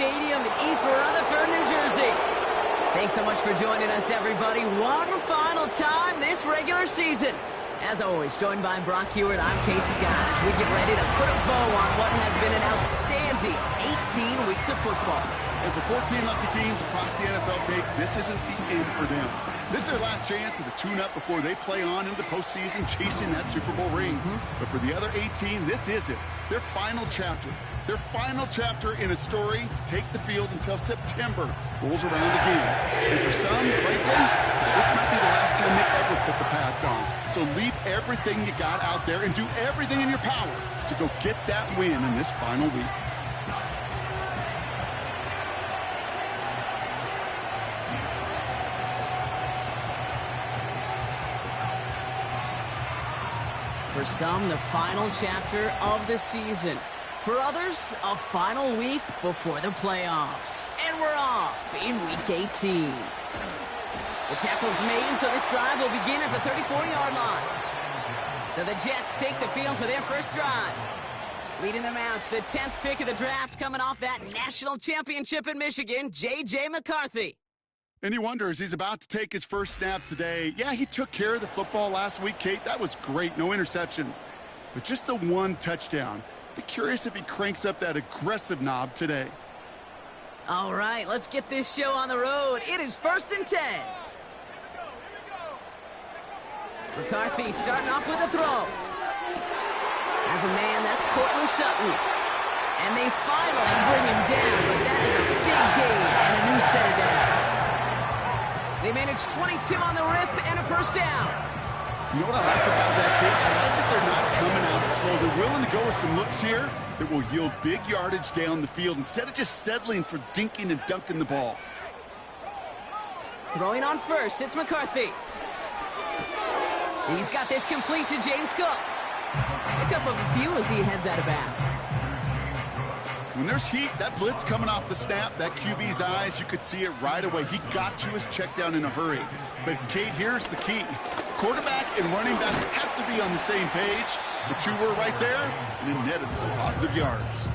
Stadium in East Rutherford, New Jersey. Thanks so much for joining us, everybody. One final time this regular season. As always, joined by Brock Hewitt, I'm Kate Scott as we get ready to put a bow on what has been an outstanding 18 weeks of football. And for 14 lucky teams across the NFL, Kate, this isn't the end for them. This is their last chance of a tune-up before they play on into the postseason chasing that Super Bowl ring. But for the other 18, this is it. Their final chapter. Their final chapter in a story to take the field until September rolls around again. And for some, frankly, this might be the last time they ever put the pads on. So leave everything you got out there and do everything in your power to go get that win in this final week. For some, the final chapter of the season. For others, a final week before the playoffs. And we're off in Week 18. The tackle's made, so this drive will begin at the 34-yard line. So the Jets take the field for their first drive. Leading them out, the 10th pick of the draft, coming off that national championship in Michigan, J.J. McCarthy. And you wonder, as he's about to take his first snap today, yeah, he took care of the football last week, Kate. That was great. No interceptions. But just the one touchdown. Be curious if he cranks up that aggressive knob today. All right, let's get this show on the road. It is 1st and 10. McCarthy starting off with a throw. As a man, that's Cortland Sutton. And they finally bring him down, but that is a big gain and a new set of downs. They managed 22 on the rip and a first down. You know what I like about that, kid? I like that they're not coming out slow. They're willing to go with some looks here that will yield big yardage down the field instead of just settling for dinking and dunking the ball. Throwing on first, it's McCarthy. He's got this complete to James Cook. Pick up of a few as he heads out of bounds. When there's heat, that blitz coming off the snap, that QB's eyes, you could see it right away. He got to his check down in a hurry. But, Kate, here's the key. Quarterback and running back have to be on the same page. The two were right there, and it netted some positive yards.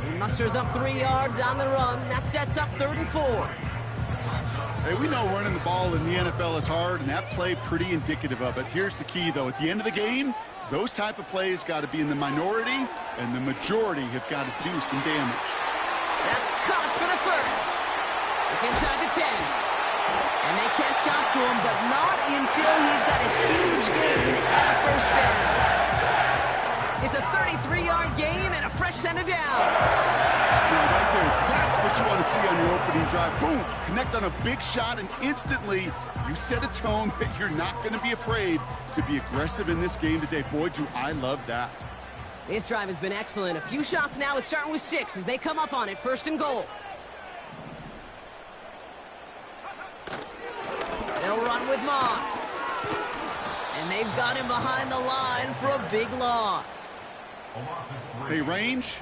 He musters up 3 yards on the run. That sets up 3rd and 4. Hey, we know running the ball in the NFL is hard, and that play pretty indicative of it. Here's the key, though. At the end of the game, those type of plays got to be in the minority, and the majority have got to do some damage. That's caught for the first. It's inside the 10. And they catch up to him, but not until he's got a huge gain and a first down. It's a 33-yard gain and a fresh set of downs. Now, right there, that's what you want to see on your opening drive. Boom! Connect on a big shot, and instantly you set a tone that you're not going to be afraid to be aggressive in this game today. Boy, do I love that. This drive has been excellent. A few shots now. It's starting with 6 as they come up on it. 1st and goal. They'll run with Moss. And they've got him behind the line for a big loss. Hey, range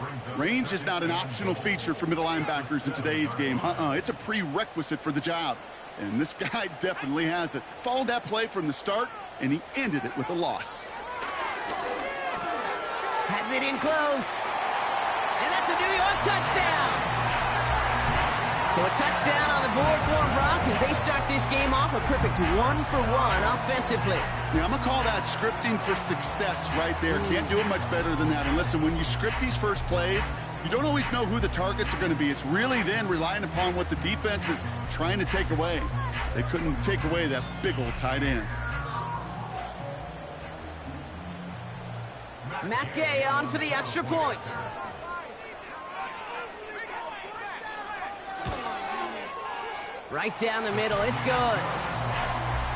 is not an optional feature for middle linebackers in today's game. It's a prerequisite for the job. And this guy definitely has it. Followed that play from the start, and he ended it with a loss. Has it in close. And that's a New York touchdown. So a touchdown on the board for Brock as they start this game off a perfect 1-for-1 offensively. Yeah, I'm going to call that scripting for success right there. Can't do it much better than that. And listen, when you script these first plays, you don't always know who the targets are going to be. It's really then relying upon what the defense is trying to take away. They couldn't take away that big old tight end. Matt Gay on for the extra point. Right down the middle, it's good.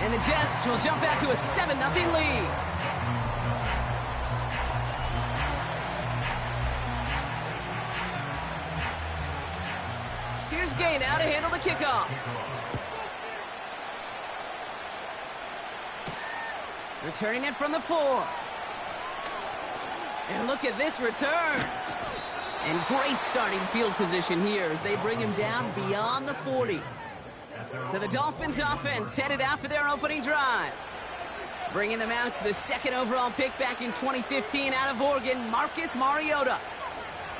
And the Jets will jump out to a 7-0 lead. Here's Gay now to handle the kickoff. Returning it from the 4. And look at this return. And great starting field position here as they bring him down beyond the 40. So the Dolphins offense headed out for their opening drive. Bringing them out to the 2nd overall pick back in 2015 out of Oregon, Marcus Mariota.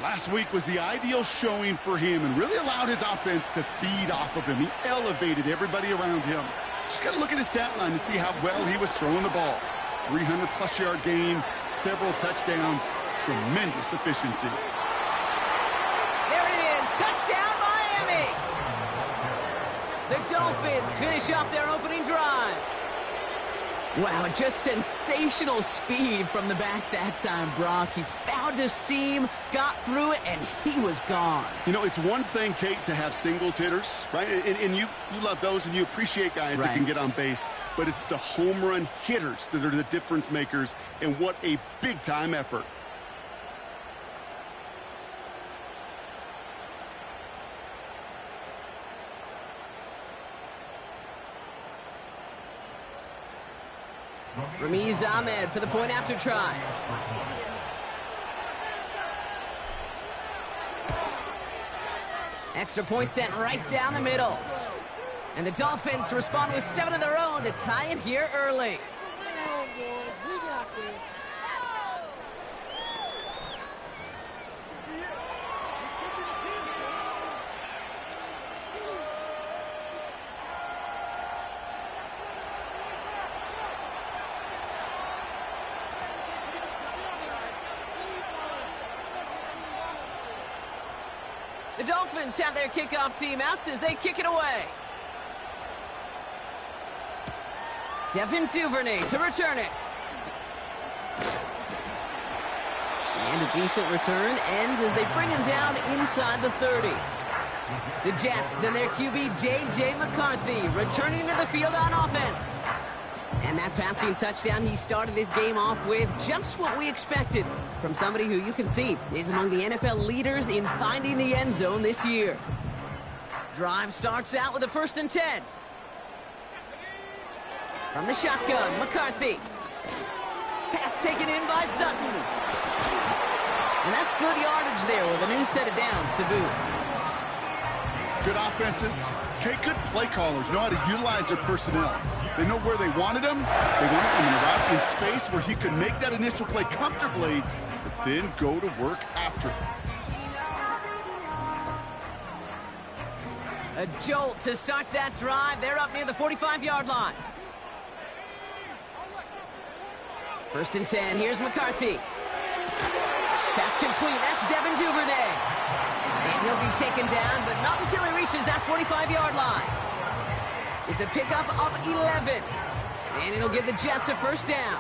Last week was the ideal showing for him and really allowed his offense to feed off of him. He elevated everybody around him. Just got to look at his stat line to see how well he was throwing the ball. 300-plus yard game, several touchdowns, tremendous efficiency. There it is, touchdown Miami! The Dolphins finish off their opening drive. Wow, just sensational speed from the back that time, Brock. He found a seam, got through it, and he was gone. You know, it's one thing, Kate, to have singles hitters, right? And you love those, and you appreciate guys that can get on base. But it's the home run hitters that are the difference makers, and what a big-time effort. Ramiz Ahmed for the point after try. Extra point sent right down the middle. And the Dolphins respond with 7 of their own to tie it here early. The Dolphins have their kickoff team out as they kick it away. Devin Duvernay to return it. And a decent return ends as they bring him down inside the 30. The Jets and their QB J.J. McCarthy returning to the field on offense. And that passing touchdown he started this game off with, just what we expected from somebody who you can see is among the NFL leaders in finding the end zone this year. Drive starts out with a 1st and 10. From the shotgun, McCarthy. Pass taken in by Sutton. And that's good yardage there with a new set of downs to boot. Good offenses. Okay, good play callers know how to utilize their personnel. They know where they wanted him. They wanted him in a route in space where he could make that initial play comfortably, but then go to work after it. A jolt to start that drive. They're up near the 45-yard line. 1st and 10. Here's McCarthy. Pass complete. That's Devin Duvernay. And he'll be taken down, but not until he reaches that 45-yard line. It's a pickup of 11. And it'll give the Jets a 1st down.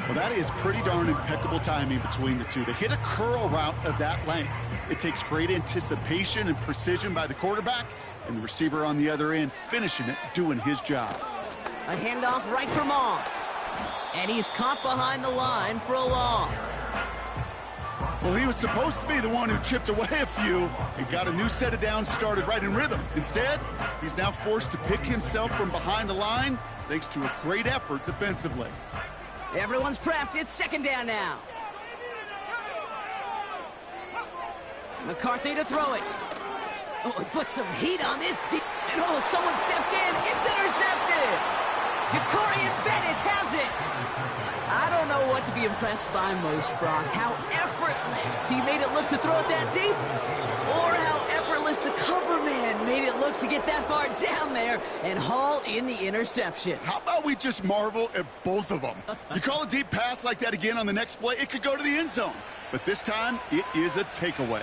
Well, that is pretty darn impeccable timing between the two. To hit a curl route of that length, it takes great anticipation and precision by the quarterback, and the receiver on the other end finishing it, doing his job. A handoff right for Moss. And he's caught behind the line for a loss. Well, he was supposed to be the one who chipped away a few and got a new set of downs started right in rhythm. Instead, he's now forced to pick himself from behind the line thanks to a great effort defensively. Everyone's prepped. It's 2nd down now. McCarthy to throw it. Oh, he put some heat on this. And oh, someone stepped in. It's intercepted. Jacorian Bennett has it. I don't know what to be impressed by most, Brock. How effortless he made it look to throw it that deep, or how effortless the cover man made it look to get that far down there and haul in the interception. How about we just marvel at both of them? You call a deep pass like that again on the next play, it could go to the end zone. But this time, it is a takeaway.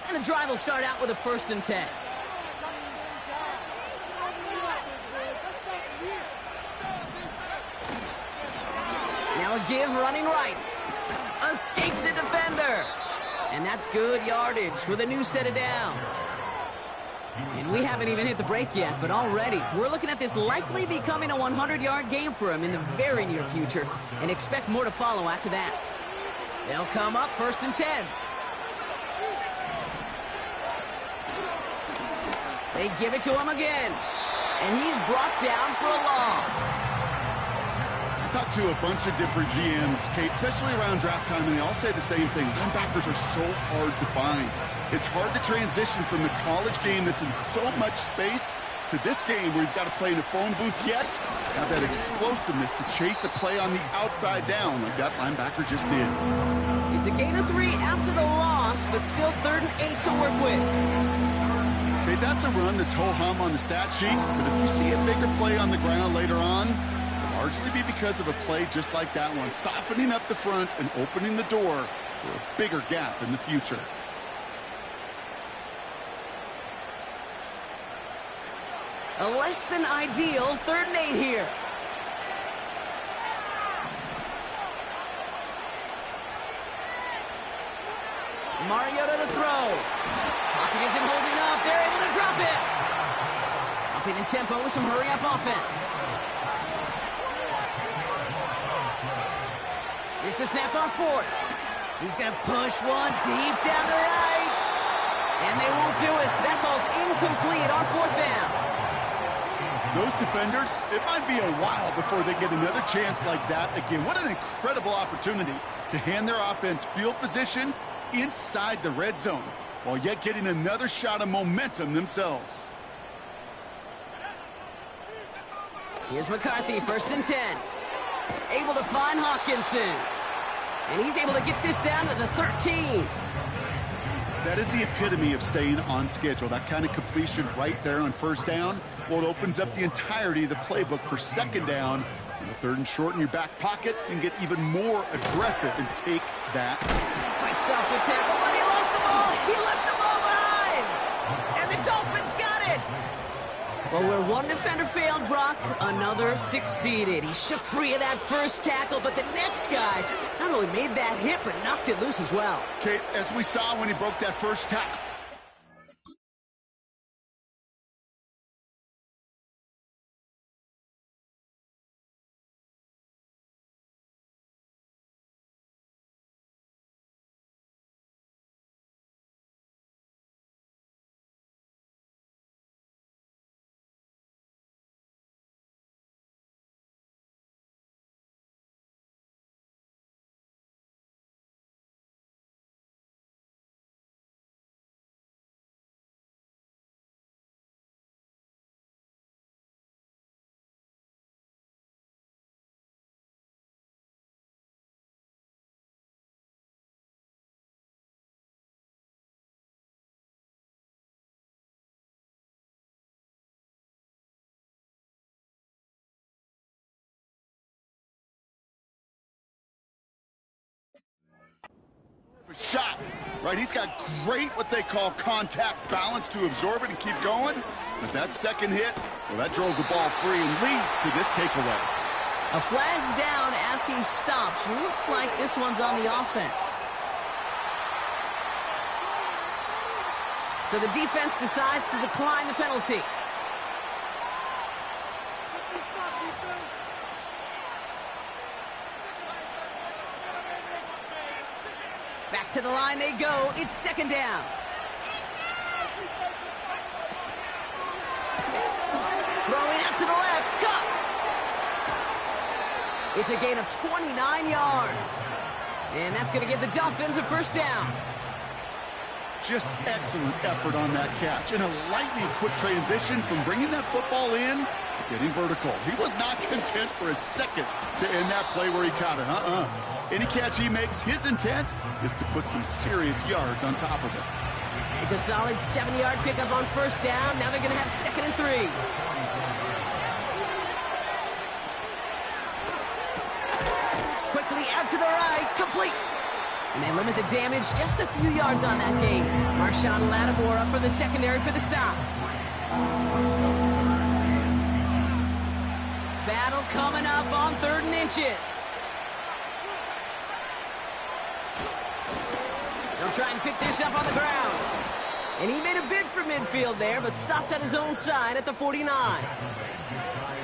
And the drive will start out with a 1st and 10. Now a give running right. Escapes a defender. And that's good yardage with a new set of downs. And we haven't even hit the break yet, but already we're looking at this likely becoming a 100-yard game for him in the very near future, and expect more to follow after that. They'll come up 1st and 10. They give it to him again. And he's brought down for a loss. I talked to a bunch of different GMs, Kate, especially around draft time, and they all say the same thing. Linebackers are so hard to find. It's hard to transition from the college game that's in so much space to this game where you've got to play in a phone booth yet. Have that explosiveness to chase a play on the outside down like that linebacker just did. It's a gain of 3 after the loss, but still 3rd and 8 to work with. Okay, that's a run that's ho-hum on the stat sheet, but if you see a bigger play on the ground later on, it'll largely be because of a play just like that one, softening up the front and opening the door for a bigger gap in the future. A less than ideal 3rd and 8 here. Mariota to throw. Pocket isn't holding up. They're able to drop it. Upping the tempo with some hurry-up offense. Here's the snap on 4th. He's going to push one deep down the right. And they won't do it. So that falls incomplete on 4th down. Those defenders, it might be a while before they get another chance like that again. What an incredible opportunity to hand their offense field position inside the red zone, while yet getting another shot of momentum themselves. Here's McCarthy, 1st and 10. Able to find Hawkinson. And he's able to get this down to the 13. That is the epitome of staying on schedule. That kind of completion right there on 1st down. Well, it opens up the entirety of the playbook for 2nd down. And the 3rd and short in your back pocket and get even more aggressive and take that. Fights off the tackle, but he lost the ball. He left the ball behind. And the Dolphins got it. Well, where one defender failed, Brock, another succeeded. He shook free of that first tackle, but the next guy not only made that hit, but knocked it loose as well. Okay, as we saw when he broke that first tackle. Shot, right? He's got great, what they call contact balance to absorb it and keep going. But that second hit, well, that drove the ball free and leads to this takeaway. A flag's down as he stops. Looks like this one's on the offense. So the defense decides to decline the penalty. Back to the line they go. It's 2nd down. Throwing out to the left. Cut. It's a gain of 29 yards. And that's going to give the Dolphins a 1st down. Just excellent effort on that catch. And a lightning quick transition from bringing that football in to getting vertical. He was not content for a second to end that play where he caught it. Any catch he makes, his intent is to put some serious yards on top of it. It's a solid 7-yard pickup on 1st down. Now they're going to have 2nd and 3. Quickly out to the right. Complete. And they limit the damage just a few yards on that gain. Marshawn Lattimore up for the secondary for the stop. Battle coming up on 3rd and inches. They'll try and pick this up on the ground. And he made a bid for midfield there, but stopped on his own side at the 49.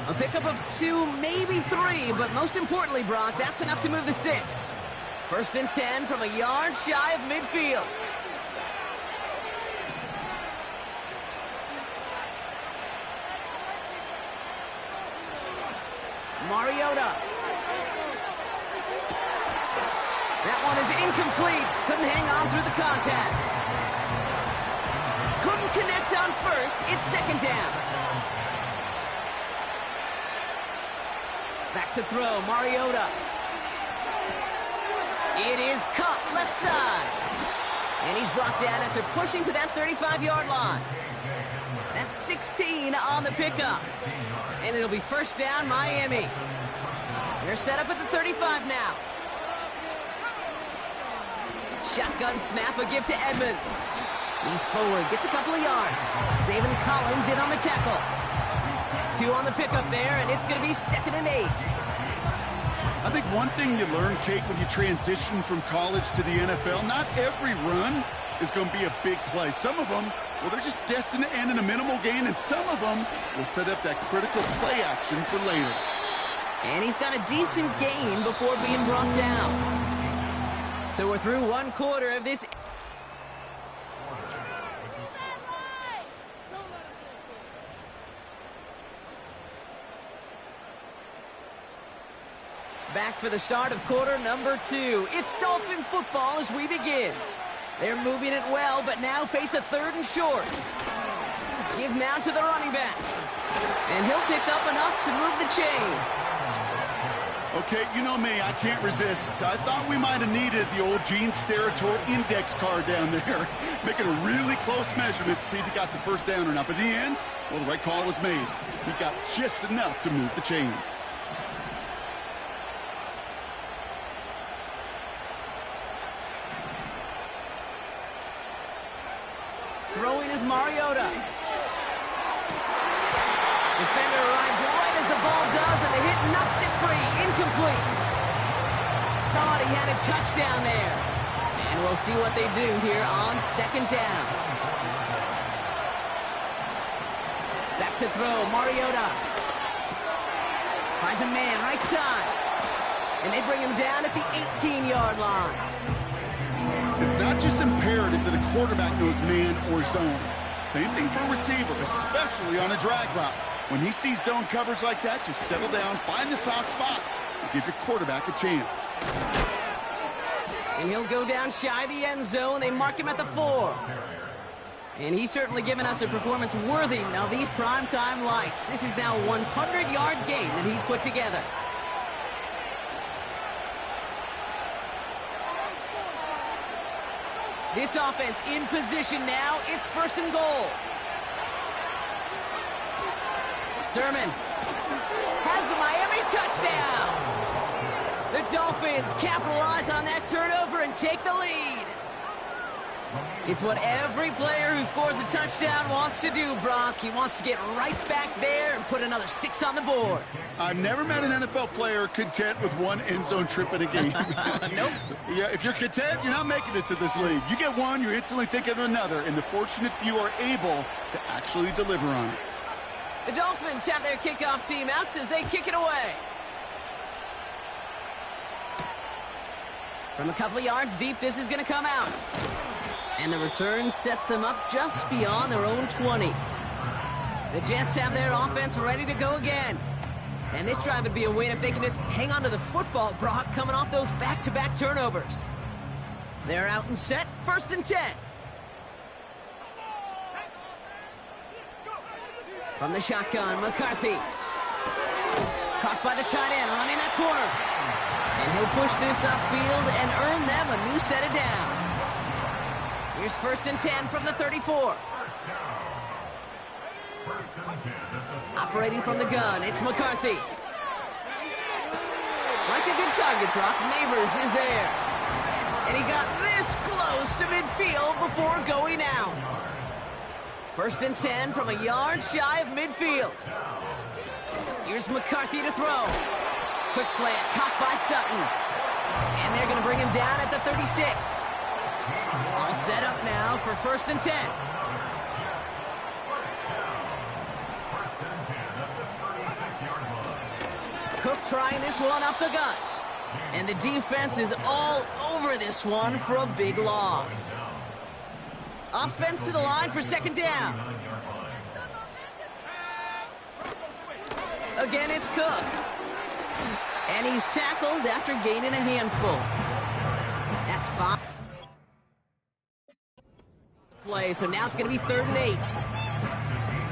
A pickup of 2, maybe 3, but most importantly, Brock, that's enough to move the sticks. 1st and 10 from a yard shy of midfield. Mariota. That one is incomplete. Couldn't hang on through the contact. couldn't connect on first. It's second down. Back to throw, Mariota. It is caught left side. And he's brought down after pushing to that 35-yard line. That's 16 on the pickup. And it'll be first down, Miami. They're set up at the 35 now. Shotgun snap, a give to Edmonds. He's forward, gets a couple of yards. Zaven Collins in on the tackle. 2 on the pickup there, and it's going to be 2nd and 8. I think one thing you learn, Kate, when you transition from college to the NFL, not every run is going to be a big play. Some of them, well, they're just destined to end in a minimal gain, and some of them will set up that critical play action for later. And he's got a decent gain before being brought down. So we're through one quarter of this. Back for the start of quarter number 2. It's Dolphin football as we begin. They're moving it well, but now face a 3rd and short. Give now to the running back. And he'll pick up enough to move the chains. Okay, you know me, I can't resist. I thought we might have needed the old Gene Steratore index card down there. Making a really close measurement to see if he got the first down or not. But in the end, well, the right call was made. He got just enough to move the chains. Throwing is Mariota. Defender arrives right as the ball does, and the hit knocks it free. Incomplete. Thought he had a touchdown there. And we'll see what they do here on 2nd down. Back to throw, Mariota. Finds a man, right side. And they bring him down at the 18-yard line. It's not just imperative that a quarterback knows man or zone. Same thing for a receiver, especially on a drag route. When he sees zone coverage like that, just settle down, find the soft spot, and give your quarterback a chance. And he'll go down shy of the end zone. They mark him at the 4. And he's certainly given us a performance worthy of these primetime lights. This is now a 100-yard game that he's put together. This offense in position now. It's 1st and goal. Sermon has the Miami touchdown. The Dolphins capitalize on that turnover and take the lead. It's what every player who scores a touchdown wants to do, Brock. He wants to get right back there and put another 6 on the board. I've never met an NFL player content with one end zone trip in a game. Nope. Yeah, if you're content, you're not making it to this league. You get one, you're instantly thinking of another, and the fortunate few are able to actually deliver on it. The Dolphins have their kickoff team out as they kick it away. From a couple of yards deep, this is going to come out. And the return sets them up just beyond their own 20. The Jets have their offense ready to go again. And this drive would be a win if they can just hang on to the football, Brock, coming off those back-to-back turnovers. They're out and set, 1st and 10. From the shotgun, McCarthy. Caught by the tight end, running that corner. And he'll push this upfield and earn them a new set of downs. Here's 1st and 10 from the 34. Operating from the gun, it's McCarthy. Like a good target, Brock. Neighbors is there. And he got this close to midfield before going out. 1st and 10 from a yard shy of midfield. Here's McCarthy to throw. Quick slant, caught by Sutton. And they're going to bring him down at the 36. All set up now for 1st and 10. Cook trying this one up the gut. And the defense is all over this one for a big loss. Offense to the line for 2nd down. Again, it's Cook. And he's tackled after gaining a handful. That's 5. play, so now it's going to be 3rd and 8.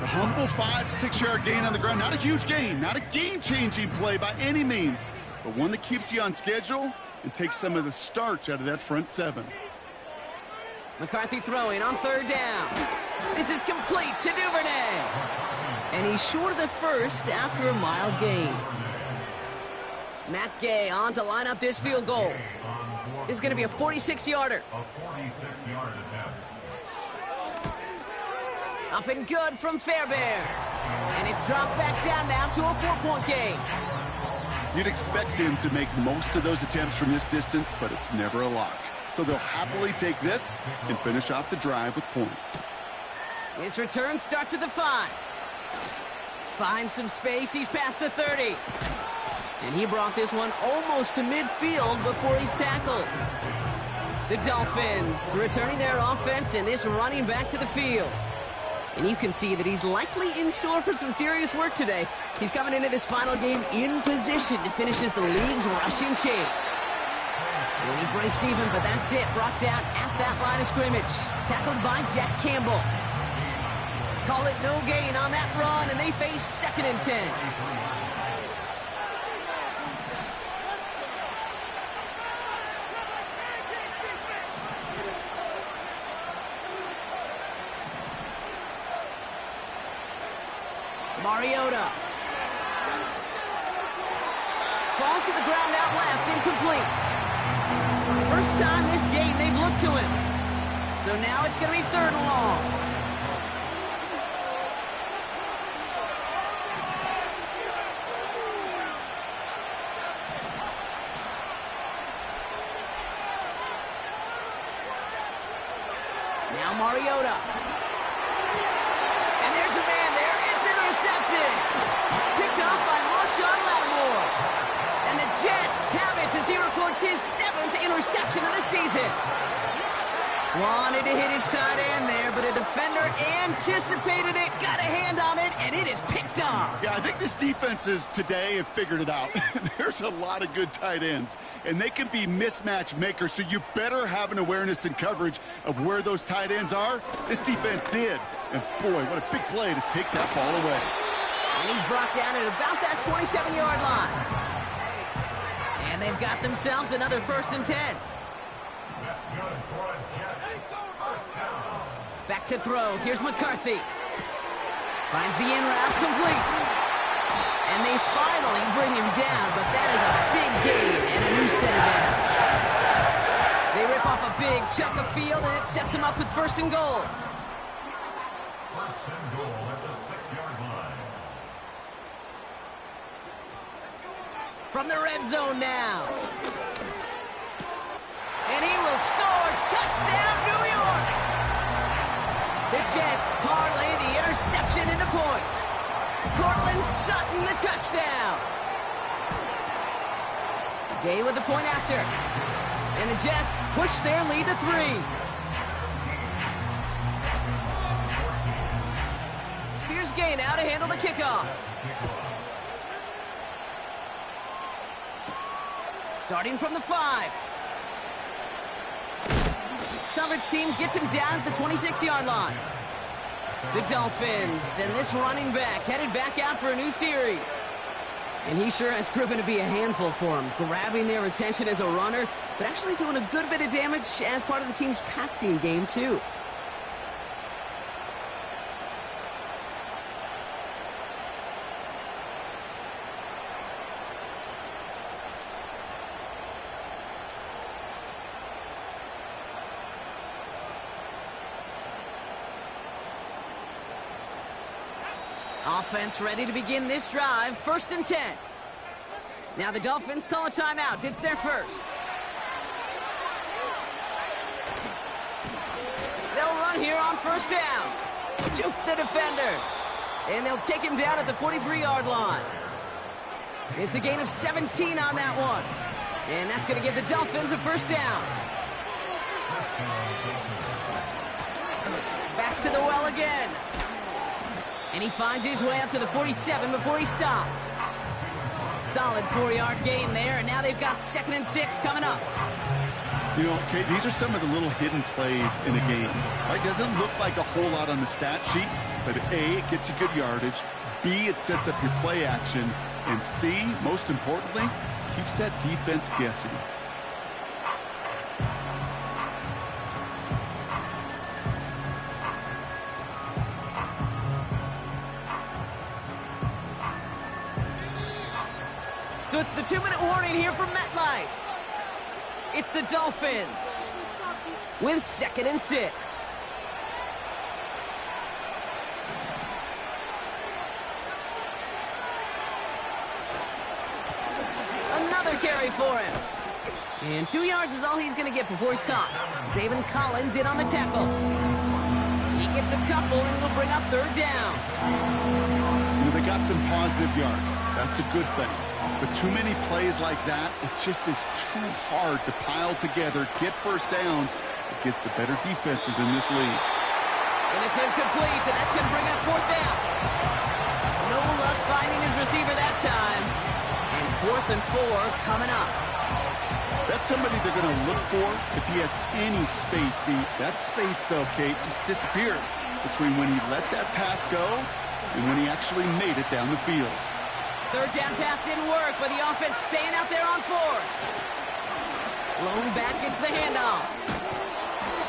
A humble 5 to 6 yard gain on the ground. Not a huge gain, not a game-changing play by any means, but one that keeps you on schedule and takes some of the starch out of that front 7. McCarthy throwing on 3rd down. This is complete to Duvernay. And he's short of the first after a mile gain. Matt Gay on to line up this field goal. This is going to be a 46-yarder. Up and good from Fairbairn. And it's dropped back down now to a 4-point game. You'd expect him to make most of those attempts from this distance, but it's never a lock. So they'll happily take this and finish off the drive with points. His return starts at the 5. Finds some space. He's past the 30. And he brought this one almost to midfield before he's tackled. The Dolphins returning their offense and this running back to the field. And you can see that he's likely in store for some serious work today. He's coming into this final game in position to finish as the league's rushing champ. And he breaks even, but that's it. Brought down at that line of scrimmage. Tackled by Jack Campbell. Call it no gain on that run, and they face 2nd and 10. Mariota. Falls to the ground out left, incomplete. First time this game they've looked to him. So now it's going to be 3rd and long. Now Mariota. And there's a man there. It's intercepted. Picked up by Marshawn Lattimore. And the Jets have it as he records his 7th interception of the season. Wanted to hit his tight end there, but a defender anticipated it, got a hand on it, and it is picked up. Yeah, I think this defenses today have figured it out. There's a lot of good tight ends, and they can be mismatch makers, so you better have an awareness and coverage of where those tight ends are. This defense did. And boy, what a big play to take that ball away. And he's brought down at about that 27-yard line. And they've got themselves another 1st and 10. Back to throw. Here's McCarthy. Finds the in route, complete. And they finally bring him down, but that is a big gain and a new set of downs. They rip off a big chunk of field, and it sets them up with 1st and goal. 1st and goal at the 6-yard line. From the red zone now. And he will score. Touchdown, New York. The Jets parlay the interception into points. Cortland Sutton the touchdown. Gay with the point after. And the Jets push their lead to 3. Here's Gay now to handle the kickoff. Starting from the 5. Coverage team gets him down at the 26-yard line. The Dolphins and this running back headed back out for a new series. And he sure has proven to be a handful for him, grabbing their attention as a runner, but actually doing a good bit of damage as part of the team's passing game, too. Offense ready to begin this drive. 1st and 10. Now the Dolphins call a timeout. It's their first. They'll run here on 1st down. Juke the defender. And they'll take him down at the 43-yard line. It's a gain of 17 on that one. And that's going to give the Dolphins a 1st down. Back to the well again. And he finds his way up to the 47 before he stopped. Solid 4-yard gain there, and now they've got 2nd and 6 coming up. You know, Kate, these are some of the little hidden plays in a game. Right? Doesn't look like a whole lot on the stat sheet, but A, it gets you good yardage. B, it sets up your play action. And C, most importantly, keeps that defense guessing. So it's the 2-minute warning here from MetLife. It's the Dolphins with 2nd and 6. Another carry for him. And 2 yards is all he's going to get before he's caught. Zaven Collins in on the tackle. He gets a couple, and it'll bring up 3rd down. You know, they got some positive yards. That's a good thing. But too many plays like that, it just is too hard to pile together, get first downs against the better defenses in this league. And it's incomplete, and that's going to bring up 4th down. No luck finding his receiver that time. And 4th and 4 coming up. That's somebody they're going to look for if he has any space deep. That space, though, Kate, just disappeared between when he let that pass go and when he actually made it down the field. 3rd down pass didn't work, but the offense staying out there on 4th. Blown back gets the handoff.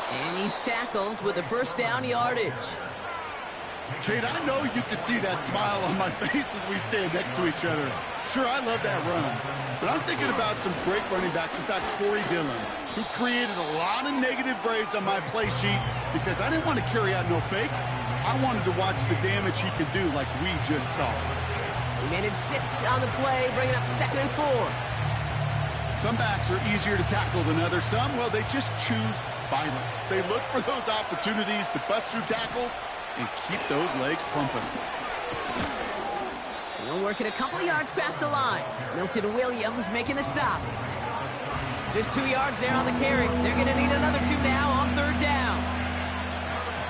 And he's tackled with the 1st down yardage. Kate, I know you can see that smile on my face as we stand next to each other. Sure, I love that run. But I'm thinking about some great running backs. In fact, Corey Dillon, who created a lot of negative grades on my play sheet because I didn't want to carry out no fake. I wanted to watch the damage he could do like we just saw. He managed 6 on the play, bringing up 2nd and 4. Some backs are easier to tackle than others. Some, well, they just choose violence. They look for those opportunities to bust through tackles and keep those legs pumping. He'll work it a couple of yards past the line. Milton Williams making the stop. Just 2 yards there on the carry. They're going to need another 2 now on 3rd down.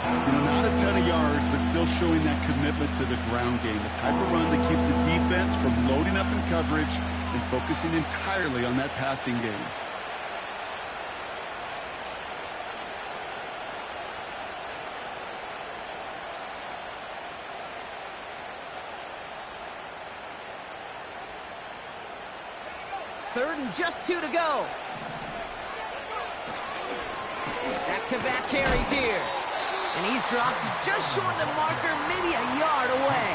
You know, not a ton of yards, but still showing that commitment to the ground game. The type of run that keeps the defense from loading up in coverage and focusing entirely on that passing game. Third and just 2 to go. Back-to-back carries here. And he's dropped just short of the marker, maybe a yard away.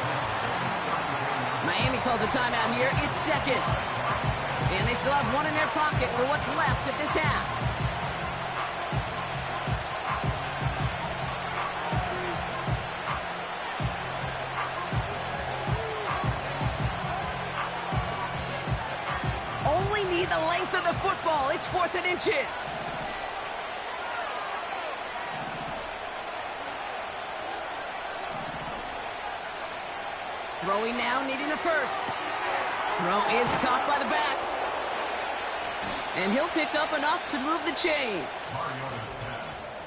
Miami calls a timeout here. It's 2nd. And they still have 1 in their pocket for what's left of this half. Only need the length of the football. It's 4th and inches. Throwing now, needing a first. Throw is caught by the back. And he'll pick up enough to move the chains.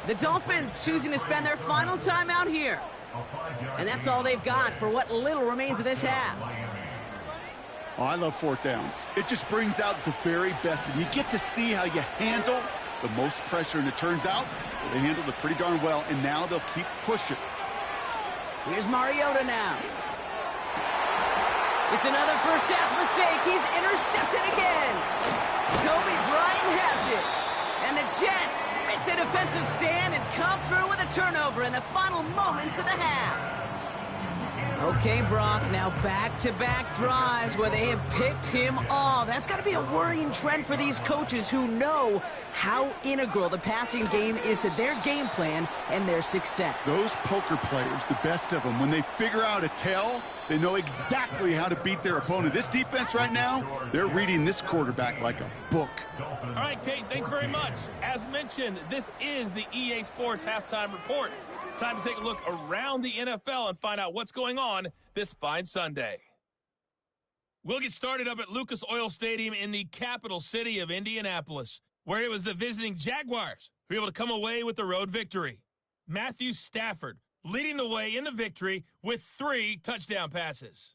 The Dolphins choosing to spend their final time out here. And that's all they've got for what little remains of this half. Oh, I love 4th downs. It just brings out the very best. And you get to see how you handle the most pressure. And it turns out they handled it pretty darn well. And now they'll keep pushing. Here's Mariota now. It's another first half mistake. He's intercepted again. Kobe Bryant has it. And the Jets make the defensive stand and come through with a turnover in the final moments of the half. Okay, Brock, now back-to-back drives where they have picked him off. That's got to be a worrying trend for these coaches who know how integral the passing game is to their game plan and their success. Those poker players, the best of them, when they figure out a tell, they know exactly how to beat their opponent. This defense right now, they're reading this quarterback like a book. All right, Kate, thanks very much. As mentioned, this is the EA Sports Halftime Report. Time to take a look around the NFL and find out what's going on this fine Sunday. We'll get started up at Lucas Oil Stadium in the capital city of Indianapolis, where it was the visiting Jaguars who were able to come away with the road victory. Matthew Stafford leading the way in the victory with 3 touchdown passes.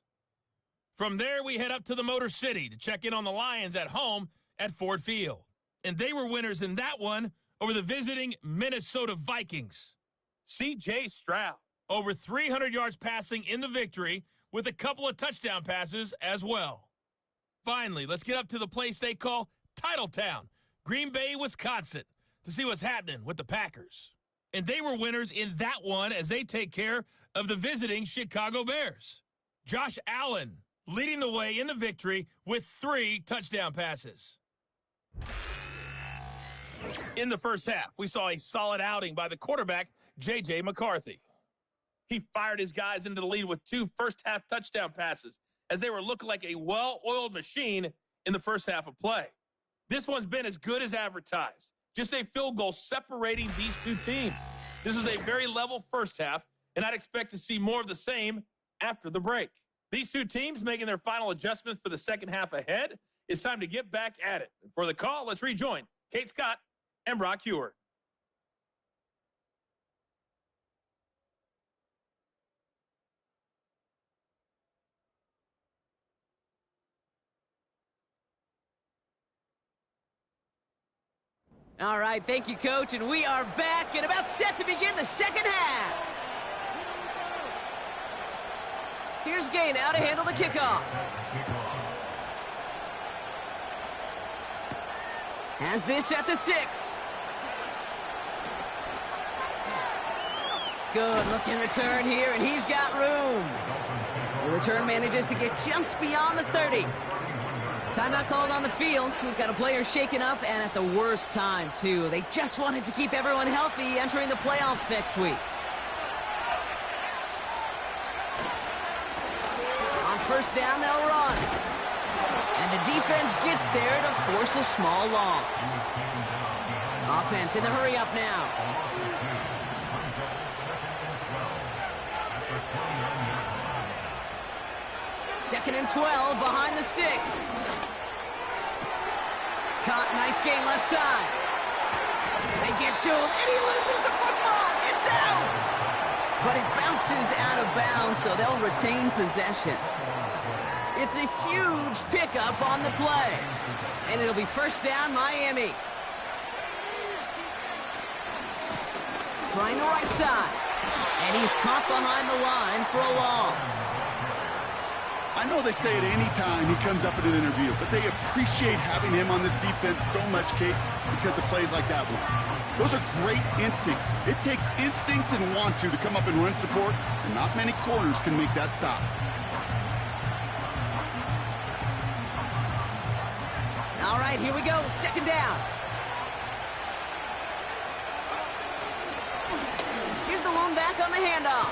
From there, we head up to the Motor City to check in on the Lions at home at Ford Field. and they were winners in that one over the visiting Minnesota Vikings. C.J. Stroud, over 300 yards passing in the victory with a couple of touchdown passes as well. Finally, let's get up to the place they call Titletown, Green Bay, Wisconsin, to see what's happening with the Packers. And they were winners in that one as they take care of the visiting Chicago Bears. Josh Allen leading the way in the victory with 3 touchdown passes. In the first half, we saw a solid outing by the quarterback, J.J. McCarthy. He fired his guys into the lead with 2 first-half touchdown passes as they were looking like a well-oiled machine in the first half of play. This one's been as good as advertised. Just a field goal separating these two teams. This was a very level first half, and I'd expect to see more of the same after the break. These two teams making their final adjustments for the second half ahead. It's time to get back at it. For the call, let's rejoin Kate Scott and Brock Hewart. All right, thank you, Coach, and we are back and about set to begin the second half. Here's Gay now to handle the kickoff. Has this at the 6. Good looking return here, and he's got room. The return manages to get just beyond the 30. Timeout called on the field, so we've got a player shaken up, and at the worst time, too. They just wanted to keep everyone healthy entering the playoffs next week. On first down, they'll run. And the defense gets there to force a small loss. Offense in the hurry up now. Second and 12 behind the sticks. Caught, nice gain left side. They get to him, and he loses the football. It's out! But it bounces out of bounds, so they'll retain possession. It's a huge pickup on the play. And it'll be first down, Miami. Trying the right side. And he's caught behind the line for a loss. I know they say it any time he comes up in an interview, but they appreciate having him on this defense so much, Kate, because of plays like that one. Those are great instincts. It takes instincts and want to come up and run support, and not many corners can make that stop. All right, here we go. Second down. Here's the lone back on the handoff.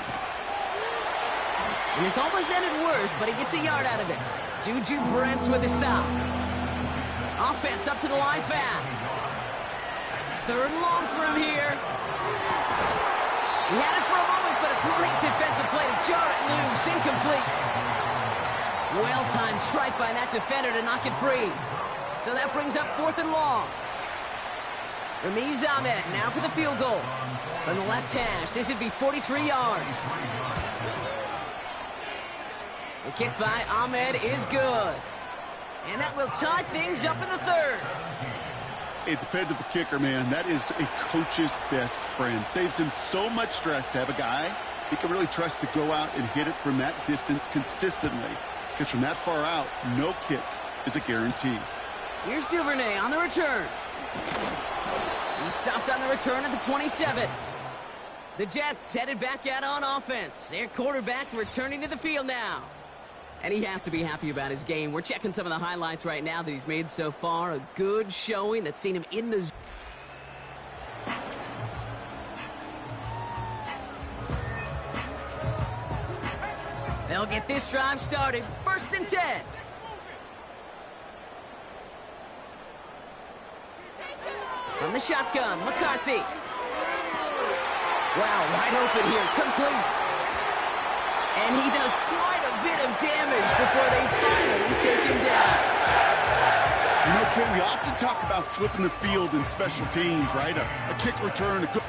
And this almost ended worse, but he gets a yard out of this. Juju Brents with a stop. Offense up to the line fast. Third and long for him here. He had it for a moment, but a great defensive play to jar it loose. Incomplete. Well-timed strike by that defender to knock it free. So that brings up fourth and long. Ramiz Ahmed now for the field goal. From the left hash, this would be 43 yards. The kick by Ahmed is good. And that will tie things up in the third. A dependable kicker, man. That is a coach's best friend. Saves him so much stress to have a guy he can really trust to go out and hit it from that distance consistently. Because from that far out, no kick is a guarantee. Here's Duvernay on the return. He stopped on the return at the 27. The Jets headed back out on offense. Their quarterback returning to the field now. And he has to be happy about his game. We're checking some of the highlights right now that he's made so far. A good showing that's seen him in the zone. They'll get this drive started. First and 10. From the shotgun, McCarthy. Wow, wide open here, complete. And he does quite a bit of damage before they finally take him down. You know, Ken, we often talk about flipping the field in special teams, right? A kick return, a good...